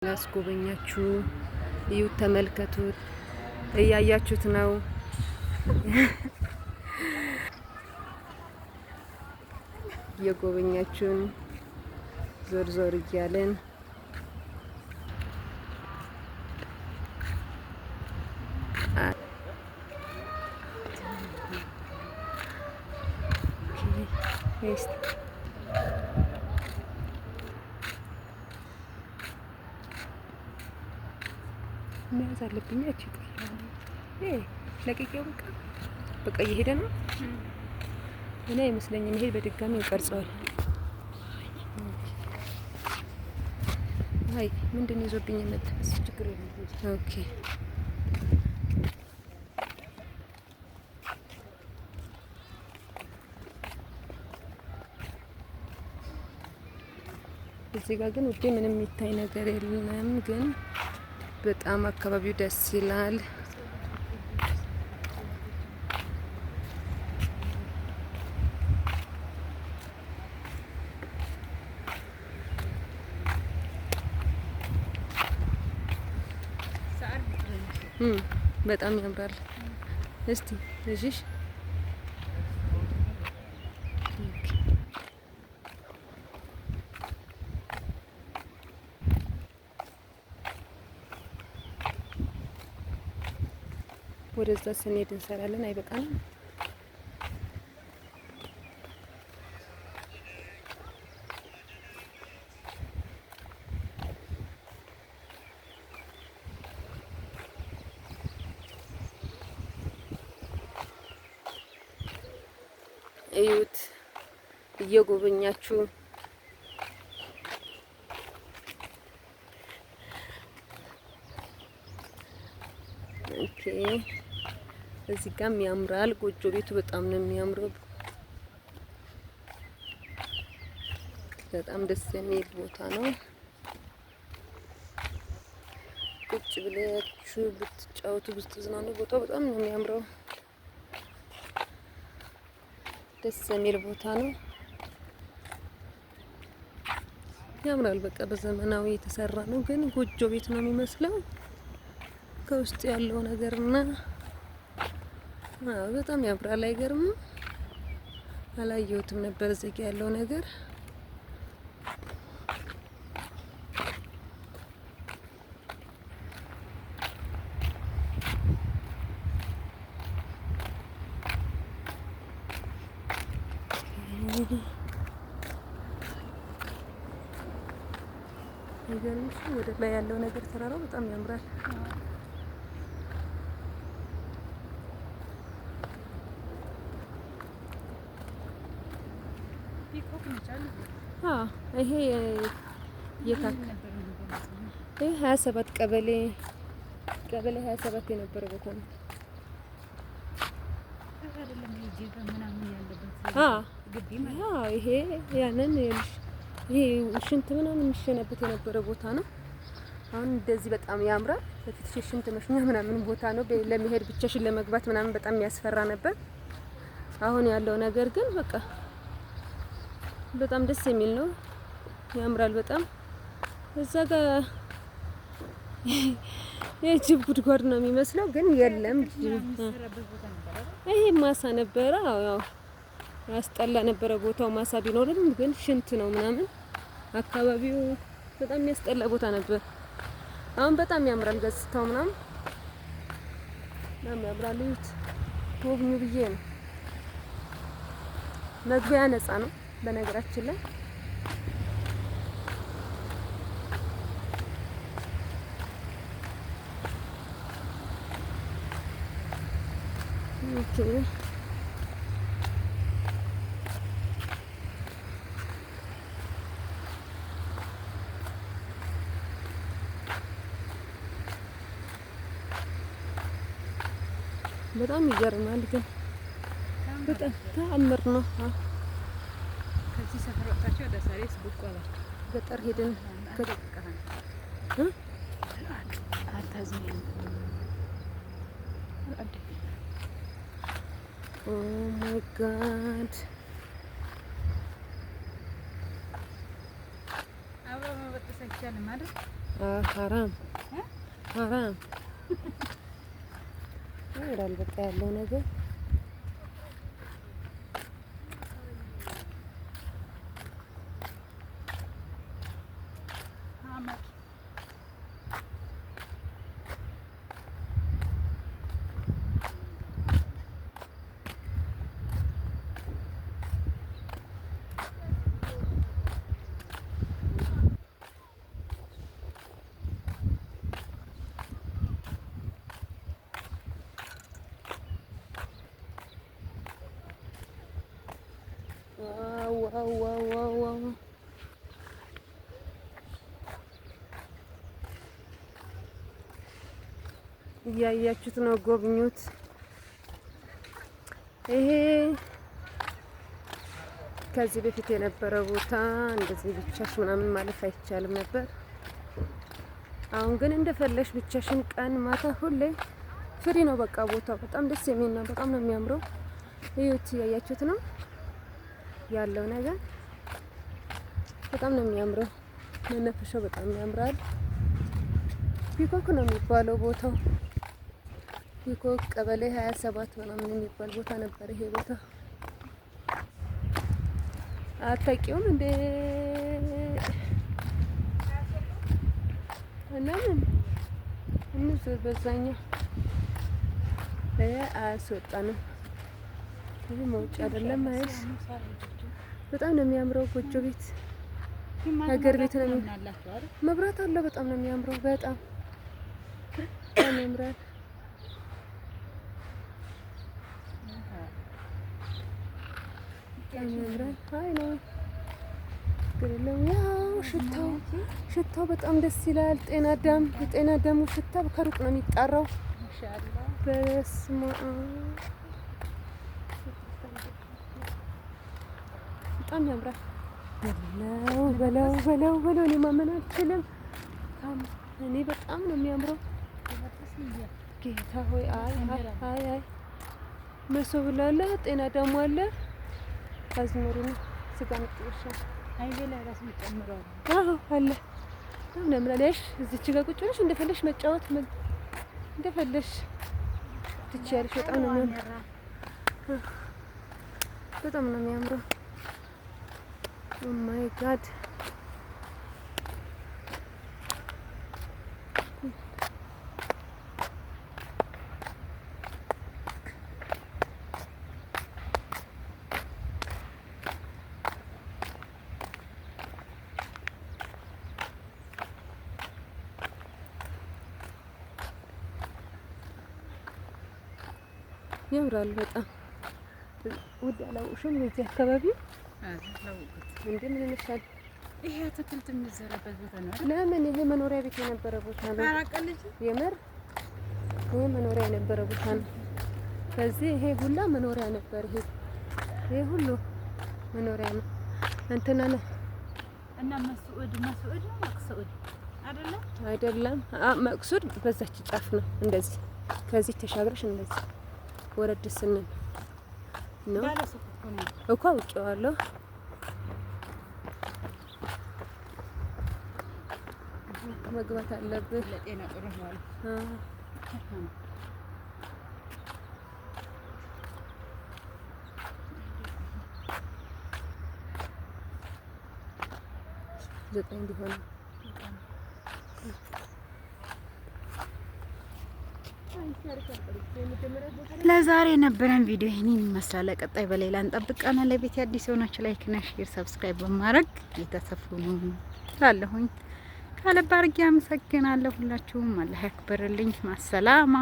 ላስጎበኛችሁ እዩት፣ ተመልከቱት። እያያችሁት ነው። እየጎበኛችሁን ዞር ዞር እያለን መያዝ አለብኝ። እቺ ለቀቂው በቃ እየሄደ ነው። እኔ አይመስለኝም ይሄ በድጋሚ ይቀርጸዋል። አይ ምንድነው ይዞብኝ የመጣው? ችግር የለም። ኦኬ እዚህ ጋር ግን ውዴ ምንም የሚታይ ነገር የለም ግን በጣም አካባቢው ደስ ይላል። በጣም ያምራል። እስቲ እሺ ወደዛ ስንሄድ እንሰራለን። አይበቃንም? እዩት እየጎበኛችሁ ኦኬ። እዚህ ጋም ያምራል። ጎጆ ቤቱ በጣም ነው የሚያምረው። በጣም ደስ የሚል ቦታ ነው። ቁጭ ብላችሁ ብትጫወቱ ብትዝናኑ ቦታው በጣም ነው የሚያምረው። ደስ የሚል ቦታ ነው። ያምራል። በቃ በዘመናዊ የተሰራ ነው ግን ጎጆ ቤት ነው የሚመስለው ከውስጥ ያለው ነገርና በጣም ያምራል። አይገርምም? አላየሁትም ነበር እዚህ ያለው ነገር። አይገርምሽ? ወደ ላይ ያለው ነገር ተራራው በጣም ያምራል። ይሄ የታከ ይሄ 27 ቀበሌ 27 የነበረ ቦታ ነው። ይሄ ያንን ይሄ ሽንት ምናምን የሚሸነበት የነበረ ቦታ ነው። አሁን እንደዚህ በጣም ያምራል። በፊት ሽንት መሽኛ ምናምን ቦታ ነው። ለመሄድ ብቻሽን ለመግባት ምናምን በጣም የሚያስፈራ ነበር። አሁን ያለው ነገር ግን በቃ በጣም ደስ የሚል ነው። ያምራል በጣም። እዛ ጋር የጅብ ጉድጓድ ነው የሚመስለው ግን የለም። ይሄ ማሳ ነበረ። ያው ያስጠላ ነበረ ቦታው። ማሳ ቢኖርም ግን ሽንት ነው ምናምን። አካባቢው በጣም የሚያስጠላ ቦታ ነበር። አሁን በጣም ያምራል ገጽታው ምናምን በጣም ያምራል። እዩት ጎብኙ ብዬ ነው። መግቢያ ነፃ ነው በነገራችን ላይ። ኦኬ በጣም ይገርማል ግን በጣም ተአምር ነው። ከዚህ ሰፈር ወጣችሁ ወደ ሳሪስ ቡቋላ ገጠር ሄደን ኦ ማይ ጋድ አበባ መበጠስ አይቻልም አይደል? ሀራም ሀራም ይላል በቃ ያለው ነገር ዋው እያያችሁት ነው። ጎብኙት። ይሄ ከዚህ በፊት የነበረ ቦታ እንደዚህ ብቻሽ ምናምን ማለፍ አይቻልም ነበር። አሁን ግን እንደፈለሽ ብቻሽን ቀን ማታ ሁሌ ፍሪ ነው። በቃ ቦታው በጣም ደስ የሚል ነው። በጣም ነው የሚያምረው። እዩት። እያያችሁት ነው ያለው ነገር በጣም ነው የሚያምረው። መናፈሻው በጣም ያምራል። ፒኮክ ነው የሚባለው ቦታው። ፒኮክ ቀበሌ 27 ምናምን የሚባል ቦታ ነበር ይሄ ቦታ። አታውቂውም እንዴ? እናምን እንዙር በዛኛው አያስወጣንም። ይሄ መውጫ አይደለም አይስ በጣም ነው የሚያምረው። ጎጆ ቤት ሀገር ቤት ነው። መብራት አለው። በጣም ነው የሚያምረው። በጣም ያምራል። ያምራል። አይ ነው ግሪለም ያው ሽታው በጣም ደስ ይላል። ጤና አዳም የጤና አዳሙ ሽታ ከሩቅ ነው የሚጣራው። ማሻአላ በስማ በጣም ያምራል። በለው እኔ ማመን አልችልም። እኔ በጣም ነው የሚያምረው። ጌታ ሆይ አይ መሶብ አለ፣ ጤና ደግሞ አለ። አዝመሩ ነው ስጋ መጥበሻ አይበላ ራስ መጨመረው አለ። በጣም ነው የሚያምረው። እዚች ጋር ቁጭ ብለሽ እንደፈለሽ መጫወት እንደፈለሽ ትችያለሽ። በጣም ነው የሚያምረው። በጣም ነው የሚያምረው። ኦ ማይ ጋድ ያምራል በጣም ውድ አላውቅሽም። እዚህ አካባቢ እንዴ ምን ይመስላል? ይሄ አትክልት የሚዘራበት ቦታ ነው። ለምን ይሄ መኖሪያ ቤት የነበረ ቦታ ነው። ታራቀልጂ የምር ይሄ መኖሪያ የነበረ ቦታ ነው። ከዚህ ይሄ ሁላ መኖሪያ ነበር። ይሄ ሁሉ መኖሪያ ነው። እንትና ነው እና መስዑድ መቅሱድ አይደለም። መቅሱድ በዛች ጫፍ ነው። እንደዚህ ከዚህ ተሻግረሽ እንደዚህ ወረድ ስንል ነው እኮ አውቄዋለሁ። መግባት አለብህ ለጤና ጥሩ ነው። ዘጠኝ ቢሆን ለዛሬ የነበረን ቪዲዮ ይሄንን ይመስላል። ቀጣይ በሌላ እንጠብቃለን። ለቤት አዲስ ሆናችሁ ላይክ እና ሼር ሰብስክራይብ በማድረግ የተሰፉኑ ላለሁኝ ካለባርጊያ አመሰግናለሁ። ሁላችሁም አላህ ያክብርልኝ። ማሰላማ